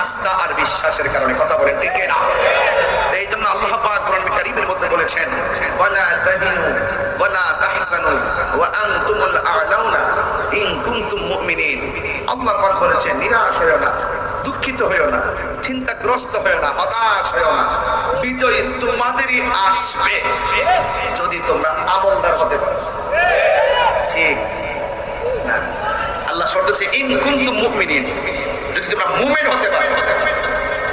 আস্থা আর বিশ্বাসের কারণে। কথা বলেন ঠিক না? এই জন্য আল্লাহ পাক কোরআন কারীমের মধ্যে বলেছেন, ওয়ালা তাহিনু ওয়ালা তাহসানু ওয়া আনতুমুল আ'লাউনা ইন কুনতুম মুমিনিন। আল্লাহ পাক বলেছেন, নিরাশ হয়ো না, দুঃখিত হয়ো না, চিন্তাগ্রস্ত হয়ো না, হতাশ হয়ো না, বিজয় তোমাদেরই আসবে যদি তোমরা আমলদার হতে পারো। ঠিক না? আল্লাহ শর্ত দিয়েছে ইন কুনতুম মুমিনিন, যদি তোমরা মুমিন হতে পারো।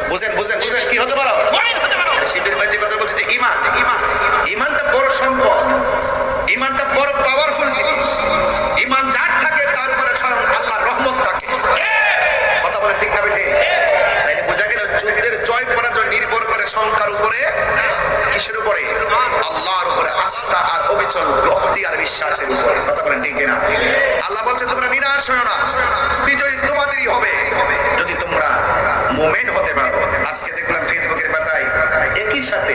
বুঝেন বুঝেন বুঝেন, কি হতে পারো? মুমিন হতে পারো। শিবির ভাই যে কথা বলছে যে ঈমান, ঈমানটা বড় সম্পদ, ঈমানটা বড় পাওয়ারফুল জিনিস। ঈমান যার থাকে তার উপরে স্বয়ং আল্লাহর রহমত থাকে। কথা বলেন ঠিক না বেঠিক? তাইলে বোঝা গেল যুদ্ধের জয় পরাজয় নির্ভর করে সংখ্যার উপরে, কিসের উপরে? আল্লাহর উপরে আস্থা আর অবিচল ভক্তি আর বিশ্বাসের উপরে। কথা বলেন ঠিক না? আল্লাহ বলছে তোমরা নিরাশ হয়ো না, বিজয় তোমাদেরই হবে যদি তোমরা মুমিন হতে পারো। আজকে দেখলাম ফেসবুকের পাতায় একই সাথে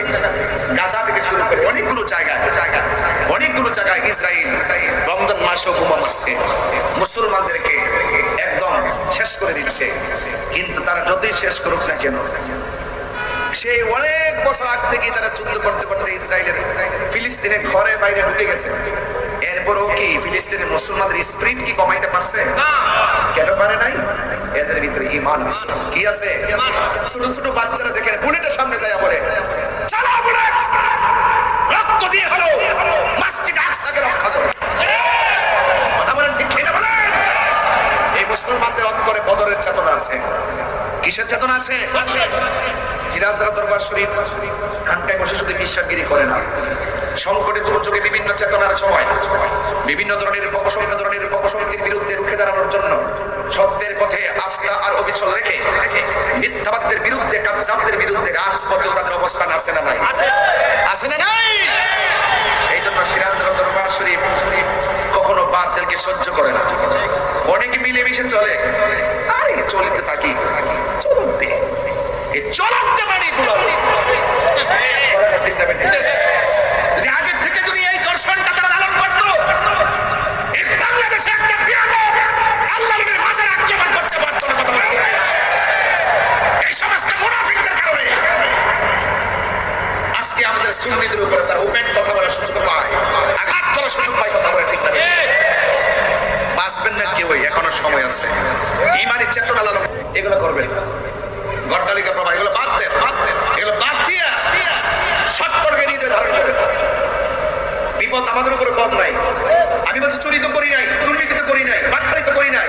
গাজা থেকে শুরু করে অনেকগুলো জায়গায় ইসরায়েল রমজান মাসেও বোমা মারছে, মুসলমানদেরকে একদম শেষ করে দিচ্ছে। কিন্তু তারা যতই শেষ করুক না কেন, সেই অনেক বছর আগ থেকে তারা যুদ্ধ করতে করতে ইসরায়েলের ফিলিস্তিনের ঘরে বাইরে ঢুকে গেছে। এরপরও কি ফিলিস্তিনের মুসলমানদের স্পিরিট কি কমাইতে পারছে? কেন পারে নাই? এদের ভিতরে ঈমান আছে। কি আছে? ছোট ছোট বাচ্চারা দেখেন বুলেটের সামনে যায় বলে, চালা বুলেট, রক্ত দিয়ে হলো মসজিদ আকসাকে রক্ষা করো। কথা বলেন ঠিক কিনা বলেন? এই মুসলমানদের অন্তরে বদরের চেতনা আছে। কিসের চেতনা আছে? সিরাজদহ দরবার শরীফ খানকায় বসে শুধু বিশ্বাসগিরি করে না, সংকটে দুর্যোগে বিভিন্ন চেতনার সময় বিভিন্ন ধরনের অপশক্তির বিরুদ্ধে রুখে দাঁড়ানোর জন্য সত্যের পথে আস্থা আর অবিচল রেখে মিথ্যাবাদীদের বিরুদ্ধে, কাযযাবদের বিরুদ্ধে রাজপথেও তাদের অবস্থান আছে না নাই? আছে না নাই? এই জন্য সিরাজদহ দরবার শরীফ কখনো বাতিলকে সহ্য করে না। অনেকে মিলেমিশে চলে, আরে চলিতে থাকি, চলতে এই চলতে মানে গুলো যদি আগের থেকে যদি এই দর্শনটা তারা লালন করতো, এই বাংলাদেশে একটা আল্লাহর মাঝে আক্রমণ করতে পারতো না। এই সমস্ত মুনাফিকদের কারণে আজকে আমাদের সুন্নিদের উপরে তারা ওপেন কথা বলার সুযোগ পায়, আঘাত করার সুযোগ পায়। কথা বলে ঠিক থাকে? বাঁচবেন না কেউ, এখনো সময় আছে। ঈমানি চেতনা লালন এগুলো করবেন, গড়তালিকা প্রবাহ এগুলো বাদ দেন, এগুলো বাদ দিয়া সত্যকে নিজে ধারণ করে। বিপদ আমাদের উপরে কম নাই। আমি বলছি চুরি তো করি নাই, দুর্নীতি তো করি নাই, বাটখারি তো করি নাই,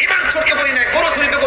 ঈমান চুরি করি নাই, গরু চুরি তো